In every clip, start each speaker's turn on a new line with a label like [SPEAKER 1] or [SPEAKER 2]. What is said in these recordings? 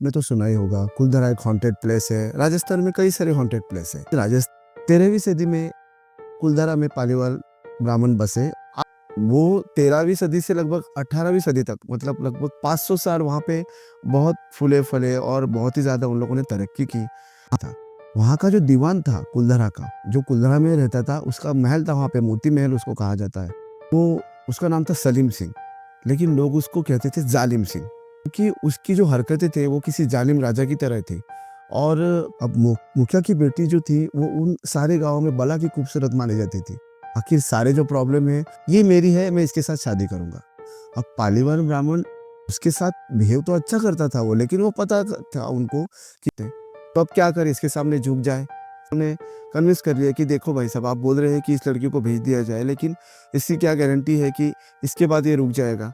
[SPEAKER 1] आपने तो सुना ही होगा, कुलधरा एक हॉन्टेड प्लेस है। राजस्थान में कई सारे हॉन्टेड प्लेस है। 13वीं सदी में कुलधरा में पालीवाल ब्राह्मण बसे। वो 13वीं सदी से लगभग 18वीं सदी तक, मतलब लगभग 500 साल वहाँ पे बहुत फूले फले और बहुत ही ज़्यादा उन लोगों ने तरक्की की था। वहाँ का जो दीवान था कुलधरा का, जो कुलधरा में रहता था, उसका महल था वहाँ पे, मोती महल उसको कहा जाता है। वो उसका नाम था सलीम सिंह, लेकिन लोग उसको कहते थे जालिम सिंह, क्योंकि उसकी जो हरकतें थे वो किसी जालिम राजा की तरह थी। और अब मुखिया की बेटी जो थी वो उन सारे गांवों में बला की खूबसूरत मानी जाती थी। आखिर सारे जो प्रॉब्लम है ये मेरी है, मैं इसके साथ शादी करूंगा। अब पालीवाल ब्राह्मण उसके साथ बिहेव तो अच्छा करता था वो, लेकिन वो पता था उनको कि तो अब क्या करे, इसके सामने झुक जाए। उन्होंने कन्विंस कर लिया कि देखो भाई साहब, आप बोल रहे हैं कि इस लड़की को भेज दिया जाए, लेकिन इसकी क्या गारंटी है कि इसके बाद ये रुक जाएगा।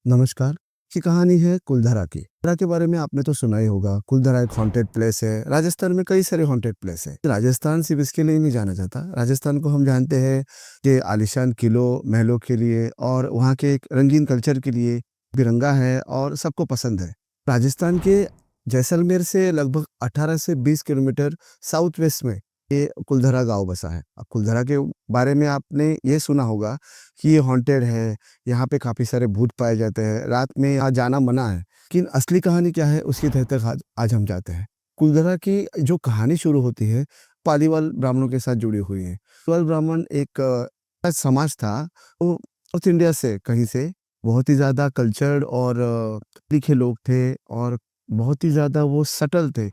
[SPEAKER 1] नमस्कार। की कहानी है कुलधरा की। कुलधरा के बारे में आपने तो सुना ही होगा। कुलधरा एक हॉन्टेड प्लेस है। राजस्थान में कई सारे हॉन्टेड प्लेस है। राजस्थान सिर्फ इसके लिए नहीं जाना जाता। राजस्थान को हम जानते हैं कि आलीशान किलों महलों के लिए और वहाँ के एक रंगीन कल्चर के लिए बिरंगा है और सबको पसंद है। राजस्थान के जैसलमेर से लगभग 18 से 20 किलोमीटर साउथ वेस्ट में ये कुलधरा गांव बसा है। अब कुलधरा के बारे में आपने ये सुना होगा कि ये हॉन्टेड है, यहाँ पे काफ़ी सारे भूत पाए जाते हैं, रात में यहाँ जाना मना है। लेकिन असली कहानी क्या है उसकी तह तक आज हम जाते हैं। कुलधरा की जो कहानी शुरू होती है पालीवाल ब्राह्मणों के साथ जुड़ी हुई है। पालीवाल ब्राह्मण एक समाज था। वो नॉर्थ इंडिया से कहीं से बहुत ही ज़्यादा कल्चर्ड और लिखे लोग थे और बहुत ही ज़्यादा वो सटल थे।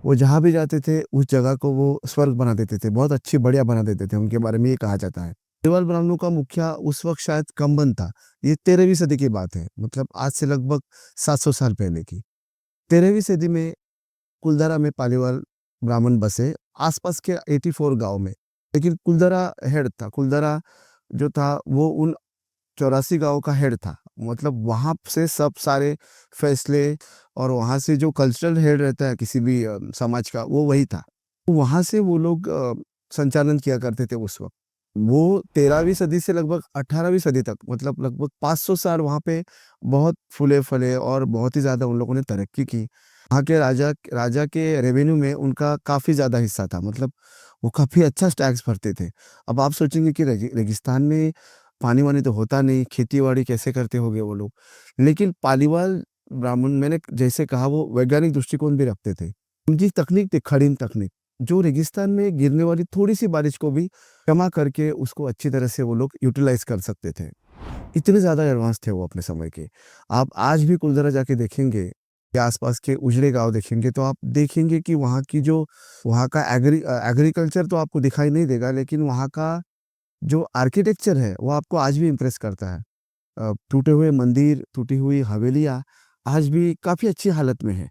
[SPEAKER 1] वो जहाँ भी जाते थे उस जगह को वो स्वर्ग बना देते थे, बहुत अच्छी बढ़िया बना देते थे। उनके बारे में ये कहा जाता है। पालीवाल ब्राह्मणों का मुखिया उस वक्त शायद कंबन था। ये 13वीं सदी की बात है, मतलब आज से लगभग 700 साल पहले की। 13वीं सदी में कुलधरा में पालीवाल ब्राह्मण बसे, आसपास के 84 गांव में। लेकिन कुलधरा हेड था। कुलधरा जो था वो उन 84 गाँव का हेड था। मतलब वहाँ से सब सारे फैसले और वहाँ से जो कल्चरल हेड रहता है किसी भी समाज का, वो वही था। वहाँ से वो लोग संचालन किया करते थे उस वक़्त। वो 13वीं सदी से लगभग 18वीं सदी तक, मतलब लगभग 500 साल वहाँ पे बहुत फूले-फले और बहुत ही ज़्यादा उन लोगों ने तरक्की की। वहाँ के राजा राजा के रेवेन्यू में उनका काफ़ी ज़्यादा हिस्सा था, मतलब वो काफ़ी अच्छा टैक्स भरते थे। अब आप सोचेंगे कि रेगिस्तान में पानी-वानी तो होता नहीं, खेती-बाड़ी कैसे करते होंगे वो लोग? लेकिन पालीवाल ब्राह्मण, मैंने जैसे कहा, वो वैज्ञानिक दृष्टिकोण भी रखते थे। उनकी तकनीक थी खड़ीन तकनीक, जो रेगिस्तान में गिरने वाली थोड़ी-सी बारिश को भी जमा करके उसको अच्छी तरह से वो लोग यूटिलाइज़ कर सकते थे। इतने ज़्यादा एडवांस थे वो अपने समय के। आप आज भी कुलधरा जाके देखेंगे या आस-पास के उजड़े गाँव देखेंगे तो आप देखेंगे कि वहाँ का एग्रीकल्चर तो आपको दिखाई नहीं देगा, लेकिन वहाँ का जो आर्किटेक्चर है वो आपको आज भी इम्प्रेस करता है। टूटे हुए मंदिर, टूटी हुई हवेलियाँ आज भी काफ़ी अच्छी हालत में हैं।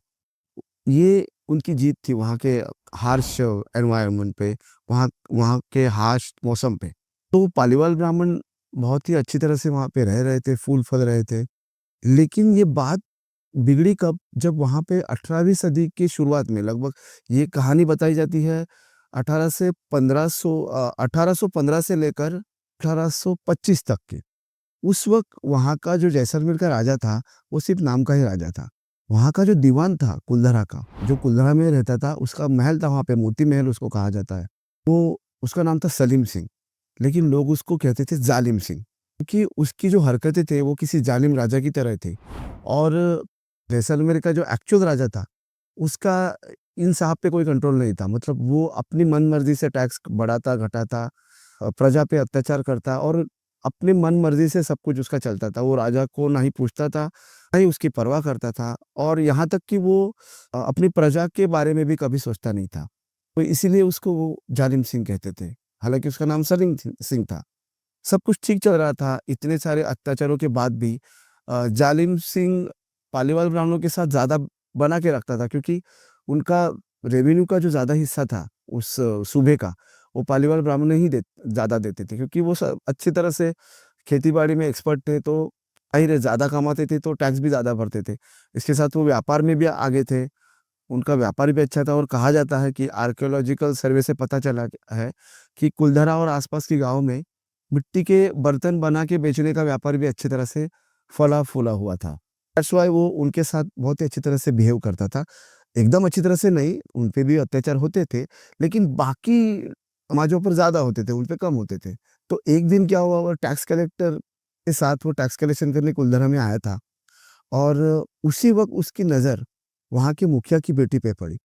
[SPEAKER 1] ये उनकी जीत थी वहाँ के हार्श एनवायरनमेंट पे, वहाँ वहाँ के हार्श मौसम पे। तो पालीवाल ब्राह्मण बहुत ही अच्छी तरह से वहाँ पे रह रहे थे, फूल-फल रहे थे। लेकिन ये बात बिगड़ी कब? जब वहाँ पे 18वीं सदी की शुरुआत में, लगभग ये कहानी बताई जाती है 1815 से लेकर 1825 तक की। उस वक़्त वहाँ का जो जैसलमेर का राजा था, वो सिर्फ़ नाम का ही राजा था। वहाँ का जो दीवान था कुलधरा का, जो कुलधरा में रहता था, उसका महल था वहाँ पे, मोती महल उसको कहा जाता है। वो उसका नाम था सलीम सिंह, लेकिन लोग उसको कहते थे जालिम सिंह, क्योंकि उसकी जो हरकतें थे वो किसी जालिम राजा की तरह थी। और जैसलमेर का जो एक्चुअल राजा था, उसका इन साहब पे कोई कंट्रोल नहीं था। मतलब वो अपनी मन-मर्ज़ी से टैक्स बढ़ाता, घटाता, प्रजा पे अत्याचार करता और अपनी मन-मर्ज़ी से सब कुछ उसका चलता था। वो राजा को ना ही पूछता था, ना ही उसकी परवाह करता था और यहाँ तक कि वो अपनी प्रजा के बारे में भी कभी सोचता नहीं था। तो इसीलिए उसको वो जालिम सिंह कहते थे। हालाँकि उसका नाम सलीम सिंह था। सब कुछ ठीक चल रहा था, इतने सारे अत्याचारों के बाद भी जालिम सिंह पालीवाल ब्राह्मणों के साथ ज़्यादा बना के रखता था, क्योंकि उनका रेवेन्यू का जो ज़्यादा हिस्सा था उस सूबे का, वो पालीवाल ब्राह्मण ही ज़्यादा देते थे, क्योंकि वो अच्छी तरह से खेती-बाड़ी में एक्सपर्ट थे, तो ज़ाहिर है ज़्यादा कमाते थे तो टैक्स भी ज़्यादा भरते थे। इसके साथ वो व्यापार में भी आगे थे, उनका व्यापार भी अच्छा था और कहा जाता है कि आर्कियोलॉजिकल सर्वे से पता चला है कि कुलधरा और आस-पास के गाँव में मिट्टी के बर्तन बना के बेचने का व्यापार भी अच्छी तरह से फला-फूला हुआ था। दैट्स व्हाई वो उनके साथ बहुत ही अच्छी तरह से बिहेव करता था। एकदम अच्छी तरह से नहीं, उन पे भी अत्याचार होते थे, लेकिन बाकी समाजों पर ज़्यादा होते थे, उन पे कम होते थे। तो एक दिन क्या हुआ, वो टैक्स कलेक्टर के साथ वो टैक्स कलेक्शन करने कुलधरा में आया था और उसी वक़्त उसकी नज़र वहाँ के मुखिया की बेटी पे पड़ी।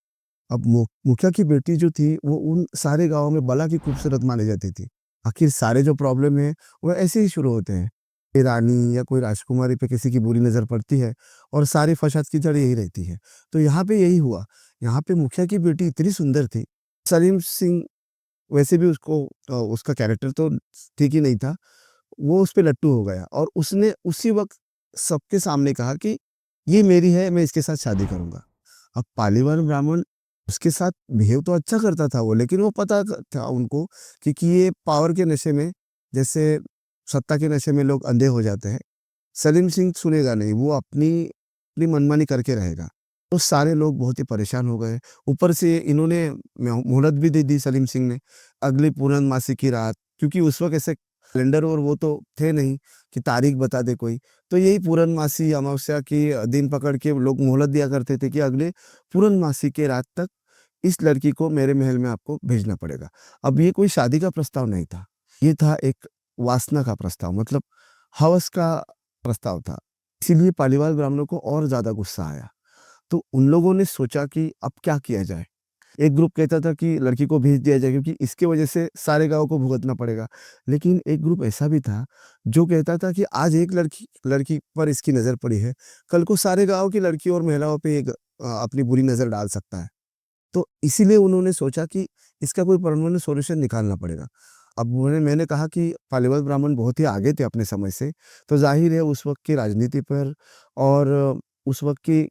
[SPEAKER 1] अब मुखिया की बेटी जो थी, वो उन सारे गाँव में बला की खूबसूरत मानी जाती थी। आखिर सारे जो प्रॉब्लम है, वो ऐसे ही शुरू होते हैं। कोई रानी या कोई राजकुमारी पे किसी की बुरी नज़र पड़ती है और सारी फसाद की जड़ यही रहती है। तो यहाँ पे यही हुआ। यहाँ पे मुखिया की बेटी इतनी सुंदर थी। सलीम सिंह वैसे भी उसका कैरेक्टर तो ठीक ही नहीं था। वो उस पे लट्टू हो गया और उसने उसी वक़्त सबके सामने कहा कि ये मेरी है, मैं इसके साथ शादी करूँगा। अब पालीवाल ब्राह्मण उसके साथ बिहेव तो अच्छा करता था वो, लेकिन वो पता था उनको कि ये पावर के नशे में, जैसे सत्ता के नशे में लोग अंधे हो जाते हैं। सलीम सिंह सुनेगा नहीं, वो अपनी मनमानी करके रहेगा। तो सारे लोग बहुत ही परेशान हो गए। ऊपर से इन्होंने मोहलत भी दे दी सलीम सिंह ने, अगली पूर्णमासी की रात, क्योंकि उस वक़्त ऐसे कैलेंडर और वो तो थे नहीं कि तारीख बता दे कोई। तो यही पूर्णमासी अमावस्या की दिन पकड़ के लोग मोहलत दिया करते थे कि अगले पूर्णमासी के रात तक इस लड़की को मेरे महल में आपको भेजना पड़ेगा। अब ये कोई शादी का प्रस्ताव नहीं था। ये था एक वासना का प्रस्ताव, मतलब हवस का प्रस्ताव था। इसीलिए पालीवाल ब्राह्मणों को और ज़्यादा गुस्सा आया। तो उन लोगों ने सोचा कि अब क्या किया जाए? एक ग्रुप कहता था कि लड़की को भेज दिया जाए, क्योंकि इसकी वजह से सारे गाँव को भुगतना पड़ेगा। लेकिन एक ग्रुप ऐसा भी था जो कहता था कि आज एक लड़की लड़की पर इसकी नज़र पड़ी है, कल को सारे गाँव की लड़कियों और महिलाओं पे अपनी बुरी नज़र डाल सकता है। तो इसीलिए उन्होंने सोचा कि इसका कोई परमानेंट सॉल्यूशन निकालना पड़ेगा। अब मैंने कहा कि पालीवाल ब्राह्मण बहुत ही आगे थे अपने समय से, तो ज़ाहिर है उस वक़्त की राजनीति पर और उस वक़्त की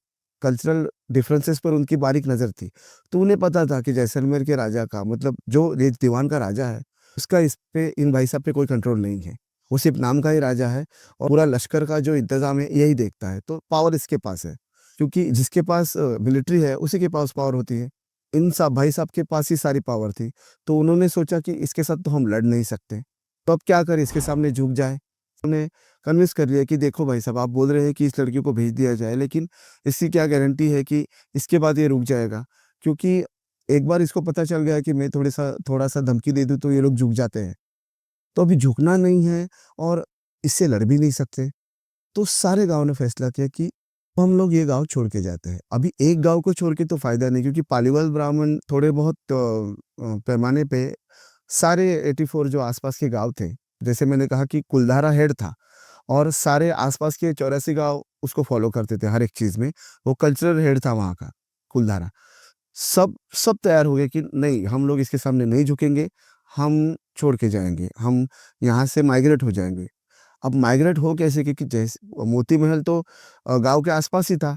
[SPEAKER 1] कल्चरल डिफरेंसेस पर उनकी बारीक नज़र थी। तो उन्हें पता था कि जैसलमेर के राजा का, मतलब जो ये दीवान का राजा है, उसका इस पे, इन भाई साहब पे कोई कंट्रोल नहीं है। वो सिर्फ़ नाम का ही राजा है और पूरा लश्कर का जो इंतज़ाम है यही देखता है, तो पावर इसके पास है। क्योंकि जिसके पास मिलिट्री है, उसी के पास पावर होती है। इन साहब भाई साहब के पास ही सारी पावर थी। तो उन्होंने सोचा कि इसके साथ तो हम लड़ नहीं सकते। तो अब क्या करें, इसके सामने झुक जाए। उन्हें कन्विंस कर लिया कि देखो भाई साहब, आप बोल रहे हैं कि इस लड़की को भेज दिया जाए, लेकिन इसकी क्या गारंटी है कि इसके बाद ये रुक जाएगा? क्योंकि एक बार इसको पता चल गया कि मैं थोड़ा-सा धमकी दे दूँ तो ये लोग झुक जाते हैं। तो अभी झुकना नहीं है और इससे लड़ भी नहीं सकते। तो सारे गाँव ने फैसला किया कि हम लोग ये गाँव छोड़ के जाते हैं। अभी एक गाँव को छोड़ के तो फ़ायदा नहीं, क्योंकि पालीवाल ब्राह्मण थोड़े बहुत पैमाने पे सारे 84 जो आस-पास के गाँव थे, जैसे मैंने कहा कि कुलधारा हेड था और सारे आस-पास के 84 गाँव उसको फ़ॉलो करते थे हर एक चीज़ में। वो कल्चरल हेड था वहाँ का, कुलधारा। सब सब तैयार हो गए कि नहीं, हम लोग इसके सामने नहीं झुकेंगे, हम छोड़ के जाएँगे, हम यहाँ से माइग्रेट हो जाएँगे। अब माइग्रेट हो कैसे, क्योंकि जैसे मोती महल तो गाँव के आस-पास ही था।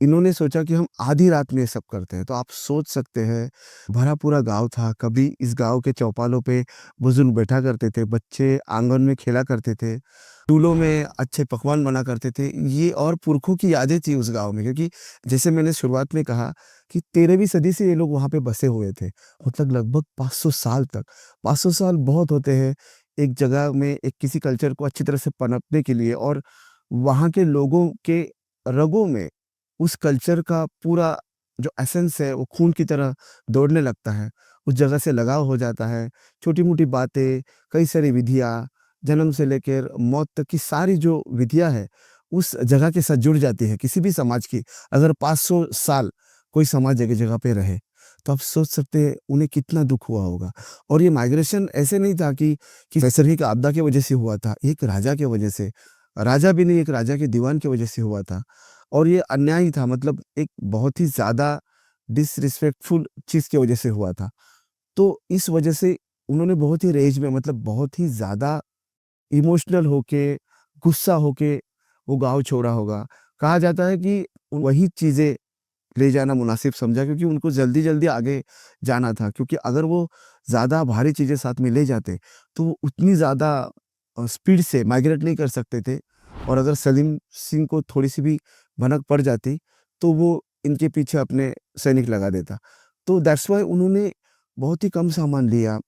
[SPEAKER 1] इन्होंने सोचा कि हम आधी रात में ये सब करते हैं। तो आप सोच सकते हैं, भरा पूरा गाँव था, कभी इस गाँव के चौपालों पे बुज़ुर्ग बैठा करते थे, बच्चे आँगन में खेला करते थे, चूल्हों में अच्छे पकवान बना करते थे। ये और पुरखों की यादें थी उस गाँव में, क्योंकि जैसे मैंने शुरुआत में कहा कि 13वीं सदी से ये लोग वहाँ पे बसे हुए थे। मतलब लगभग 500 साल तक। 500 साल बहुत होते हैं एक जगह में, एक किसी कल्चर को अच्छी तरह से पनपने के लिए, और वहाँ के लोगों के रगों में उस कल्चर का पूरा जो एसेंस है वो खून की तरह दौड़ने लगता है। उस जगह से लगाव हो जाता है। छोटी-मोटी बातें, कई सारी विधियाँ, जन्म से लेकर मौत तक की सारी जो विधियाँ हैं, उस जगह के साथ जुड़ जाती है किसी भी समाज की। अगर 500 साल कोई समाज जगह-जगह पे रहे, तो आप सोच सकते हैं उन्हें कितना दुःख हुआ होगा। और ये माइग्रेशन ऐसे नहीं था कि नैसर्गिक आपदा की वजह से हुआ था, एक राजा की वजह से। राजा भी नहीं, एक राजा के दीवान की वजह से हुआ था। और ये अन्याय ही था, मतलब एक बहुत ही ज़्यादा डिसरिस्पेक्टफुल चीज़ की वजह से हुआ था। तो इस वजह से उन्होंने बहुत ही रेज में, मतलब बहुत ही ज़्यादा इमोशनल होके, गुस्सा होके वो गाँव छोड़ा होगा। कहा जाता है कि वही चीज़ें ले जाना मुनासिब समझा, क्योंकि उनको जल्दी-जल्दी आगे जाना था, क्योंकि अगर वो ज़्यादा भारी चीज़ें साथ में ले जाते, तो वो उतनी ज़्यादा स्पीड से माइग्रेट नहीं कर सकते थे, और अगर सलीम सिंह को थोड़ी-सी भी भनक पड़ जाती, तो वो इनके पीछे अपने सैनिक लगा देता। तो दैट्स व्हाई उन्होंने बहुत ही कम सामान लिया।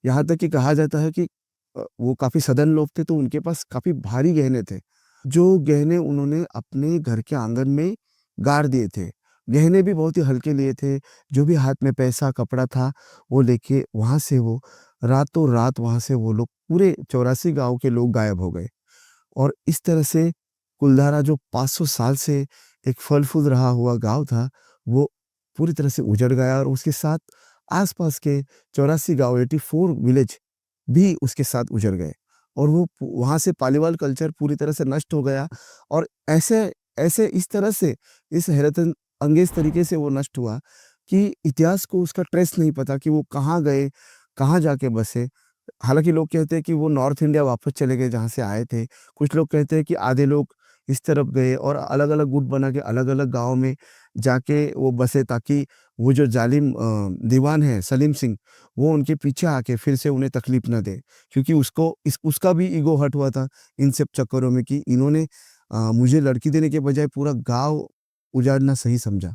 [SPEAKER 1] यहाँ तक कि कहा जाता है कि वो काफ़ी सधन लोग थे, तो उनके पास काफ़ी भारी गहने थे। जो गहने उन्होंने अपने घर के आंगन में गाड़ दिए थे। गहने भी बहुत ही हल्के लिए थे, जो भी हाथ में पैसा, कपड़ा था, वो लेके वहाँ से वो रातों-रात वहाँ से वो लोग पूरे 84 गाँव के लोग गायब हो गए। और इस तरह से कुलधारा जो 500 साल से एक फल-फूल रहा हुआ गाँव था, वो पूरी तरह से उजड़ गया और उसके साथ आस-पास के 84 गाँव 84 विलेज भी उसके साथ उजड़ गए। और वो वहाँ से पालीवाल कल्चर पूरी तरह से नष्ट हो गया और ऐसे ऐसे इस तरह से इस हैरत अंगेज़ तरीके से वो नष्ट हुआ कि इतिहास को उसका ट्रेस नहीं पता कि वो कहाँ गए, कहाँ जाके बसे। हालाँकि लोग कहते हैं कि वो नॉर्थ इंडिया वापस चले गए जहाँ से आए थे। कुछ लोग कहते हैं कि आधे लोग इस तरफ गए और अलग-अलग गुट बना के अलग-अलग गाँव में जाके वो बसे ताकि वो जो ज़ालिम दीवान है सलीम सिंह, वो उनके पीछे आके फिर से उन्हें तकलीफ ना दे। क्योंकि उसका भी ईगो हर्ट हुआ था इन सब चक्करों में कि इन्होंने मुझे लड़की देने के बजाय पूरा गाँव उजाड़ना सही समझा।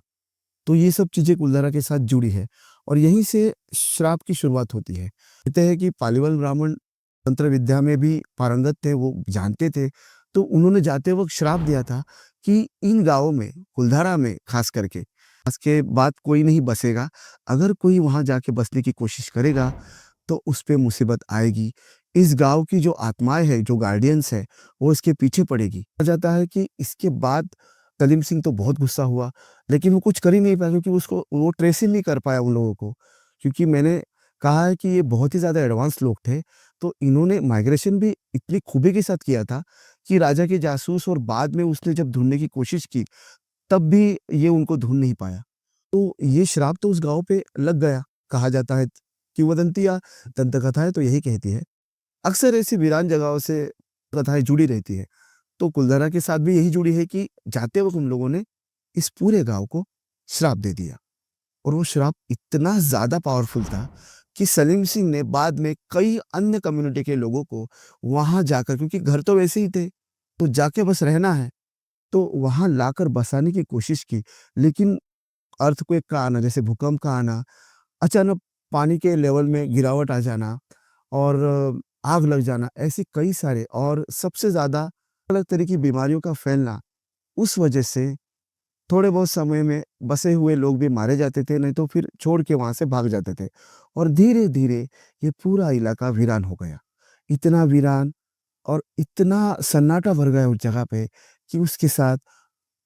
[SPEAKER 1] तो ये सब चीज़ें कुलधारा के साथ जुड़ी है और यहीं से श्राप की शुरुआत होती है। कहते हैं कि पालीवाल ब्राह्मण तंत्र विद्या में भी पारंगत थे, वो जानते थे, तो उन्होंने जाते वक़्त श्राप दिया था कि इन गाँवों में, कुलधारा में ख़ास करके, आज के बाद कोई नहीं बसेगा। अगर कोई वहाँ जाके बसने की कोशिश करेगा, तो उस पे मुसीबत आएगी। इस गाँव की जो आत्माएँ हैं, जो गार्डियंस हैं, वो इसके पीछे पड़ेगी। कहा जाता है कि इसके बाद सलीम सिंह तो बहुत गुस्सा हुआ, लेकिन वो कुछ कर ही नहीं पाया क्योंकि उसको वो ट्रेस ही नहीं कर पाया उन लोगों को। क्योंकि मैंने कहा है कि ये बहुत ही ज़्यादा एडवांस लोग थे, तो इन्होंने माइग्रेशन भी इतनी खूबी के साथ किया था कि राजा के जासूस और बाद में उसने जब ढूँढने की कोशिश की, तब भी ये उनको ढूँढ नहीं पाया। तो ये श्राप तो उस गाँव पे लग गया, कहा जाता है। किंवदंती या दंत कथाएँ तो यही कहती है। अक्सर ऐसी वीरान जगहों से कथाएँ जुड़ी रहती है। तो कुलधारा के साथ भी यही जुड़ी है कि जाते वक़्त उन लोगों ने इस पूरे गाँव को श्राप दे दिया और वो श्राप इतना ज़्यादा पावरफुल था कि सलीम सिंह ने बाद में कई अन्य कम्युनिटी के लोगों को वहाँ जाकर, क्योंकि घर तो वैसे ही थे, तो जाके बस रहना है, तो वहाँ लाकर बसाने की कोशिश की। लेकिन अर्थक्वेक का आना, जैसे भूकंप का आना, अचानक पानी के लेवल में गिरावट आ जाना और आग लग जाना, ऐसे कई सारे और सबसे ज़्यादा अलग तरह की बीमारियों का फैलना, उस वजह से थोड़े बहुत समय में बसे हुए लोग भी मारे जाते थे, नहीं तो फिर छोड़ के वहाँ से भाग जाते थे और धीरे-धीरे ये पूरा इलाका वीरान हो गया। इतना वीरान और इतना सन्नाटा भर गया उस जगह पे कि उसके साथ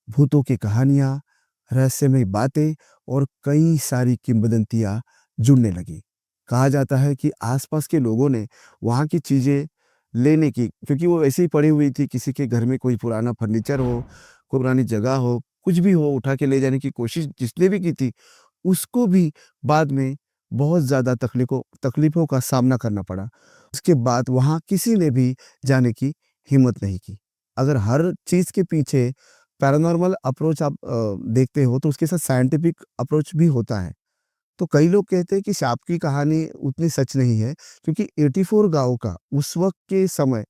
[SPEAKER 1] भूतों की कहानियाँ, रहस्यमय बातें और कई सारी किंवदंतियाँ जुड़ने लगी। कहा जाता है कि आस-पास के लोगों ने वहाँ की चीज़ें लेने की, क्योंकि वो ऐसे ही पड़ी हुई थी, किसी के घर में कोई पुराना फर्नीचर हो, कोई पुरानी जगह हो, कुछ भी हो, उठा के ले जाने की कोशिश जिसने भी की थी, उसको भी बाद में बहुत ज़्यादा तकलीफ़ों का सामना करना पड़ा। उसके बाद वहाँ किसी ने भी जाने की हिम्मत नहीं की। अगर हर चीज़ के पीछे पैरानॉर्मल अप्रोच आप देखते हो तो उसके साथ साइंटिफिक अप्रोच भी होता है। तो कई लोग कहते हैं कि साँप की कहानी उतनी सच नहीं है, क्योंकि 84 गाँव का उस वक़्त के समय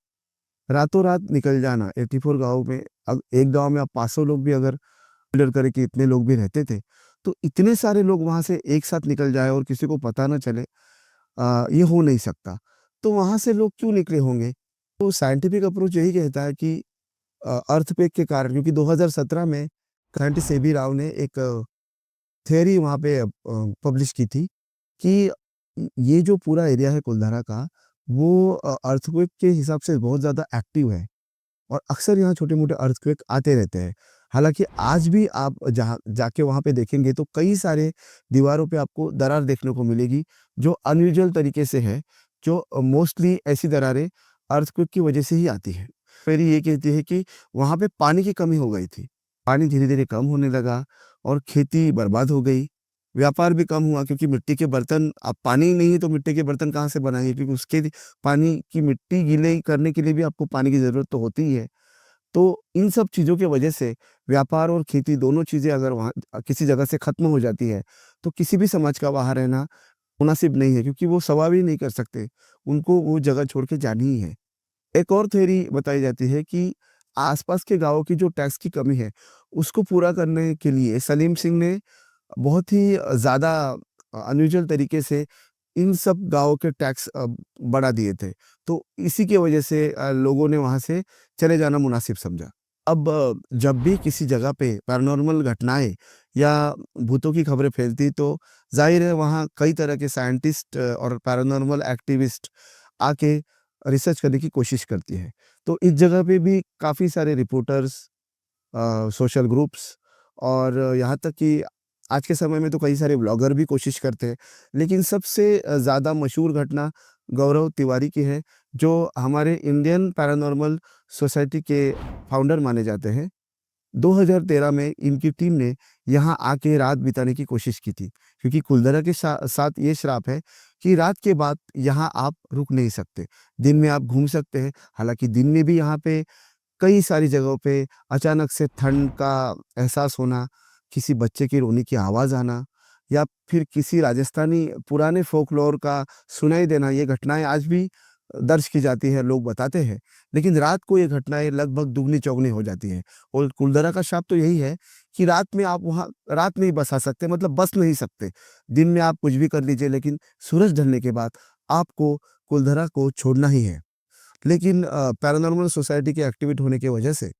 [SPEAKER 1] रातों-रात निकल जाना, 84 गाँव में, अब एक गाँव में आप 500 लोग भी अगर कंसीडर करें कि इतने लोग भी रहते थे, तो इतने सारे लोग वहाँ से एक साथ निकल जाए और किसी को पता ना चले, ये हो नहीं सकता। तो वहाँ से लोग क्यों निकले होंगे? तो साइंटिफिक अप्रोच यही कहता है कि अर्थक्वेक के कारण, क्योंकि 2017 में साइंटिस्ट एबी राव ने एक थियरी वहाँ पे पब्लिश की थी कि ये जो पूरा एरिया है कुलधारा का, वो अर्थक्वेक के हिसाब से बहुत ज़्यादा एक्टिव है और अक्सर यहाँ छोटे-मोटे अर्थक्वेक आते रहते हैं। हालाँकि आज भी आप जहाँ जाके वहाँ पे देखेंगे तो कई सारे दीवारों पे आपको दरार देखने को मिलेगी, जो अनयूजुअल तरीके से है, जो मोस्टली ऐसी दरारें अर्थक्वेक की वजह से ही आती हैं। फिर ये कहती है कि वहाँ पे पानी की कमी हो गई थी। पानी धीरे-धीरे कम होने लगा और खेती बर्बाद हो गई। व्यापार भी कम हुआ क्योंकि मिट्टी के बर्तन, अब पानी ही नहीं है तो मिट्टी के बर्तन कहाँ से बनाएँगे, क्योंकि उसके लिए पानी की मिट्टी गीले करने के लिए भी आपको पानी की ज़रूरत तो होती ही है। तो इन सब चीज़ों की वजह से व्यापार और खेती दोनों चीज़ें अगर वहाँ किसी जगह से खत्म हो जाती है, तो किसी भी समाज का वहाँ रहना मुनासिब नहीं है, क्योंकि वो सर्वाइव ही नहीं कर सकते। उनको वो जगह छोड़ के जानी ही है। एक और थ्योरी बताई जाती है कि आसपास के गाँवों की जो टैक्स की कमी है, उसको पूरा करने के लिए सलीम सिंह ने बहुत ही ज़्यादा अनयूजुअल तरीके से इन सब गाँव के टैक्स बढ़ा दिए थे। तो इसी की वजह से लोगों ने वहाँ से चले जाना मुनासिब समझा। अब जब भी किसी जगह पे पैरानॉर्मल घटनाएँ या भूतों की खबरें फैलती तो ज़ाहिर है वहाँ कई तरह के साइंटिस्ट और पैरानॉर्मल एक्टिविस्ट आके रिसर्च करने की कोशिश करती है। तो इस जगह पे भी काफ़ी सारे रिपोर्टर्स, सोशल ग्रुप्स और यहाँ तक कि आज के समय में तो कई सारे व्लॉगर भी कोशिश करते हैं। लेकिन सबसे ज़्यादा मशहूर घटना गौरव तिवारी की है, जो हमारे इंडियन पैरानॉर्मल सोसाइटी के फाउंडर माने जाते हैं। 2013 में इनकी टीम ने यहाँ आके रात बिताने की कोशिश की थी, क्योंकि कुलधरा के साथ ये श्राप है कि रात के बाद यहाँ आप रुक नहीं सकते। दिन में आप घूम सकते हैं, हालाँकि दिन में भी यहाँ पे कई सारी जगहों पे अचानक से ठंड का एहसास होना, किसी बच्चे की रोने की आवाज़ आना या फिर किसी राजस्थानी पुराने फ़ोकलोर का सुनाई देना, ये घटनाएँ आज भी दर्ज की जाती है, लोग बताते हैं। लेकिन रात को ये घटनाएँ लगभग दुगनी-चौगुनी हो जाती हैं और कुलधरा का शाप तो यही है कि रात में आप वहाँ रात नहीं बसा सकते, मतलब बस नहीं सकते। दिन में आप कुछ भी कर लीजिए, लेकिन सूरज ढलने के बाद आपको कुलधरा को छोड़ना ही है। लेकिन पैरानॉर्मल सोसाइटी के एक्टिविस्ट होने की वजह से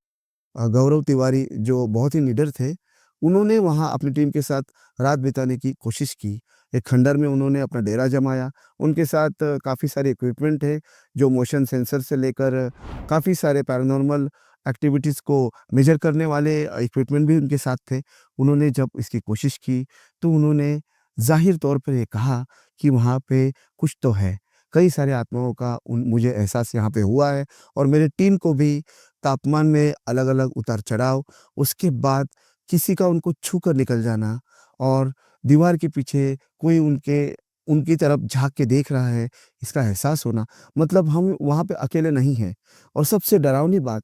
[SPEAKER 1] गौरव तिवारी जो बहुत ही निडर थे, उन्होंने वहाँ अपनी टीम के साथ रात बिताने की कोशिश की। एक खंडर में उन्होंने अपना डेरा जमाया। उनके साथ काफ़ी सारे इक्विपमेंट है, जो मोशन सेंसर से लेकर काफ़ी सारे पैरानॉर्मल एक्टिविटीज़ को मेज़र करने वाले इक्विपमेंट भी उनके साथ थे। उन्होंने जब इसकी कोशिश की, तो उन्होंने ज़ाहिर तौर पर ये कहा कि वहाँ पे कुछ तो है। कई सारे आत्माओं का मुझे एहसास यहाँ पे हुआ है और मेरी टीम को भी तापमान में अलग-अलग उतार-चढ़ाव, उसके बाद किसी का उनको छू कर निकल जाना और दीवार के पीछे कोई उनकी तरफ झाँक के देख रहा है, इसका एहसास होना, मतलब हम वहाँ पे अकेले नहीं हैं। और सबसे डरावनी बात,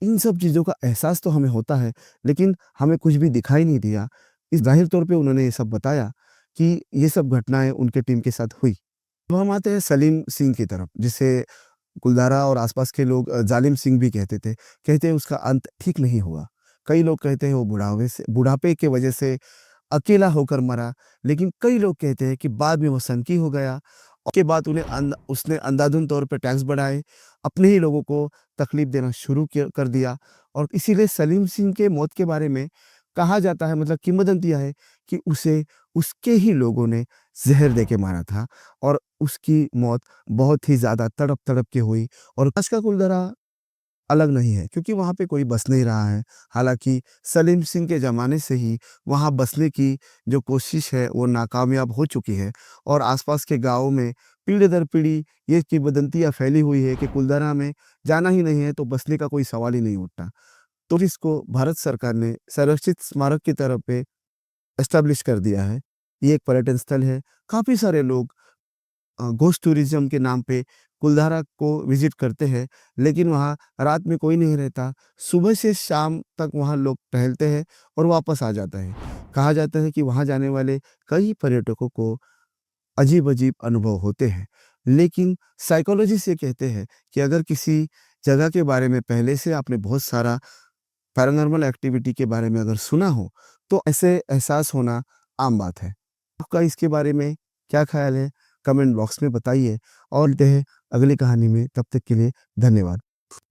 [SPEAKER 1] इन सब चीज़ों का एहसास तो हमें होता है, लेकिन हमें कुछ भी दिखाई नहीं दिया। इस ज़ाहिर तौर पे उन्होंने ये सब बताया कि ये सब घटनाएँ उनके टीम के साथ हुई। अब हम आते हैं सलीम सिंह की तरफ, जिसे कुलधारा और आसपास के लोग जालिम सिंह भी कहते थे। कहते हैं उसका अंत ठीक नहीं हुआ। कई लोग कहते हैं वो बुढ़ापे के वजह से अकेला होकर मरा, लेकिन कई लोग कहते हैं कि बाद में वो सनकी हो गया। उसके बाद उसने अंधाधुंध तौर पे टैक्स बढ़ाए, अपने ही लोगों को तकलीफ देना शुरू कर दिया और इसीलिए सलीम सिंह के मौत के बारे में कहा जाता है, मतलब किंवदंतियाँ है कि उसे उसके ही लोगों ने ज़हर दे के मारा था और उसकी मौत बहुत ही ज़्यादा तड़प-तड़प के हुई। और आज का कुलधारा अलग नहीं है, क्योंकि वहाँ पे कोई बस नहीं रहा है। हालाँकि सलीम सिंह के ज़माने से ही वहाँ बसने की जो कोशिश है वो नाकामयाब हो चुकी है और आस-पास के गाँवों में पीढ़ी दर पीढ़ी ये किंवदंतियाँ फैली हुई है कि कुलधारा में जाना ही नहीं है तो बसने का कोई सवाल ही नहीं उठता। तो इसको भारत सरकार ने संरक्षित स्मारक की तरह पे एस्टेब्लिश कर दिया है। ये एक पर्यटन स्थल है। काफ़ी सारे लोग घोस्ट टूरिज़्म के नाम पे कुलधारा को विज़िट करते हैं, लेकिन वहाँ रात में कोई नहीं रहता। सुबह से शाम तक वहाँ लोग टहलते हैं और वापस आ जाते हैं। कहा जाता है कि वहाँ जाने वाले कई पर्यटकों को अजीब-अजीब अनुभव होते हैं। लेकिन साइकोलॉजिस्ट ये कहते हैं कि अगर किसी जगह के बारे में पहले से आपने बहुत सारा पैरानॉर्मल एक्टिविटी के बारे में अगर सुना हो, तो ऐसे एहसास होना आम बात है। आपका इसके बारे में क्या ख़्याल है? कमेंट बॉक्स में बताइए और मिलते हैं अगली कहानी में, तब तक के लिए धन्यवाद।